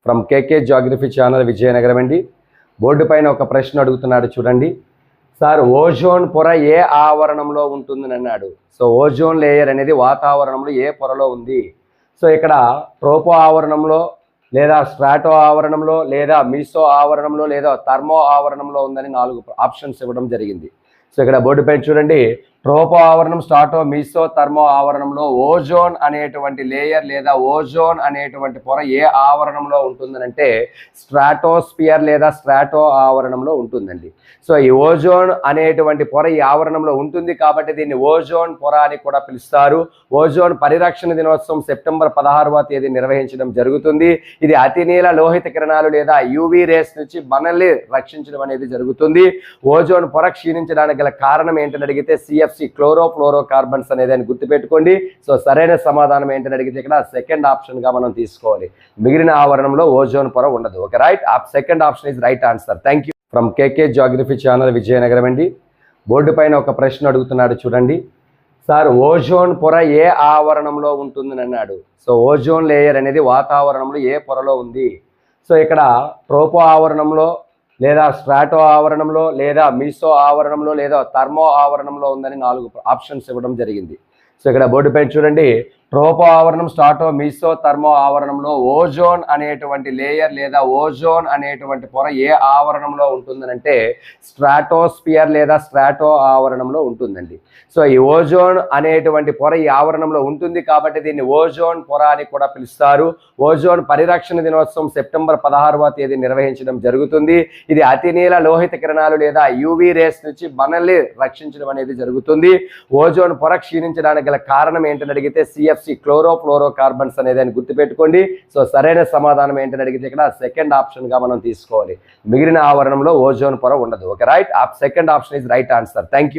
From KK Geography channel Vizianagaram అండి. Board పైన ఒక ప్రశ్న అడుగుతున్నాడు చూడండి. సార్, ఓజోన్ పొర ఏ ఆవరణంలో ఉంటుందని అన్నాడు. సో ఓజోన్ లేయర్ అనేది వాతావరణంలో ఏ పొరలో ఉంది? సో ఇక్కడ ట్రోపో ఆవరణంలో, లేదా స్ట్రాటో ఆవరణంలో, లేదా మీసో ఆవరణంలో, లేదా థర్మో ఆవరణంలో ఉందని 4 ఆప్షన్స్ ఇవ్వడం జరిగింది. సో ఇక్కడ బోర్డు పైన చూడండి, ట్రోపో ఆవరణం, స్ట్రాటో, మీసో, థర్మో ఆవరణంలో ఓజోన్ అనేటువంటి లేయర్ లేదా ఓజోన్ అనేటువంటి పొర ఏ ఆవరణంలో ఉంటుందని అంటే స్ట్రాటోస్పియర్ లేదా స్ట్రాటో ఆవరణంలో ఉంటుందండి. సో ఈ ఓజోన్ అనేటువంటి పొర ఈ ఆవరణంలో ఉంటుంది కాబట్టి దీన్ని ఓజోన్ పొర అని కూడా పిలుస్తారు. ఓజోన్ పరిరక్షణ దినోత్సవం సెప్టెంబర్ 16వ తేదీ నిర్వహించడం జరుగుతుంది. ఇది అతినీల లోహిత కిరణాలు లేదా యూవీ రేస్ నుంచి మనల్ని రక్షించడం అనేది జరుగుతుంది. ఓజోన్ పొర క్షీణించడానికి గల కారణం ఏంటని అడిగితే సిఎఫ్సి, క్లోరోఫ్లోరో కార్బన్స్ అనేది అని గుర్తుపెట్టుకోండి. సో సరైన సమాధానం ఏంటని అడిగితే ఇక్కడ సెకండ్ ఆప్షన్ గా మనం తీసుకోవాలి. మిగిలిన ఆవరణంలో ఓజోన్ పొర ఉండదు. Okay, right. Second option is right answer. Thank you. From KK Geography channel Vizianagaram అండి. బోర్డు పైన ఒక ప్రశ్న అడుగుతున్నాడు చూడండి. సార్, ఓజోన్ పొర ఏ ఆవరణంలో ఉంటుందని అన్నాడు. సో ఓజోన్ లేయర్ అనేది వాతావరణంలో ఏ పొరలో ఉంది? సో ఇక్కడ ట్రోపో ఆవరణంలో, లేదా స్ట్రాటో ఆవరణంలో, లేదా మీసో ఆవరణంలో, లేదా థర్మో ఆవరణంలో ఉందని 4 ఆప్షన్స్ ఇవ్వడం జరిగింది. సో ఇక్కడ బోర్డు పైన చూడండి, ట్రోపో ఆవరణం, స్ట్రాటో, మీసో, థర్మో ఆవరణంలో ఓజోన్ అనేటువంటి లేయర్ లేదా ఓజోన్ అనేటువంటి పొర ఏ ఆవరణంలో ఉంటుందని అంటే స్ట్రాటోస్పియర్ లేదా స్ట్రాటో ఆవరణంలో ఉంటుందండి. సో ఈ ఓజోన్ అనేటువంటి పొర ఈ ఆవరణంలో ఉంటుంది కాబట్టి దీన్ని ఓజోన్ పొర అని కూడా పిలుస్తారు. ఓజోన్ పరిరక్షణ దినోత్సవం సెప్టెంబర్ 16వ తేదీ నిర్వహించడం జరుగుతుంది. ఇది అతినీల లోహిత కిరణాలు లేదా యూవీ రేస్ నుంచి మనల్ని రక్షించడం అనేది జరుగుతుంది. ఓజోన్ పొర క్షీణించడానికి గల కారణం ఏంటని అడిగితే సిఎఫ్సి, క్లోరోఫ్లోరో కార్బన్స్ అనేది అని గుర్తుపెట్టుకోండి. సో సరైన సమాధానం ఏంటని అడిగితే ఇక్కడ సెకండ్ ఆప్షన్ గా మనం తీసుకోవాలి. మిగిలిన ఆవరణంలో ఓజోన్ పొర ఉండదు. Okay, right. Second option is right answer. Thank you.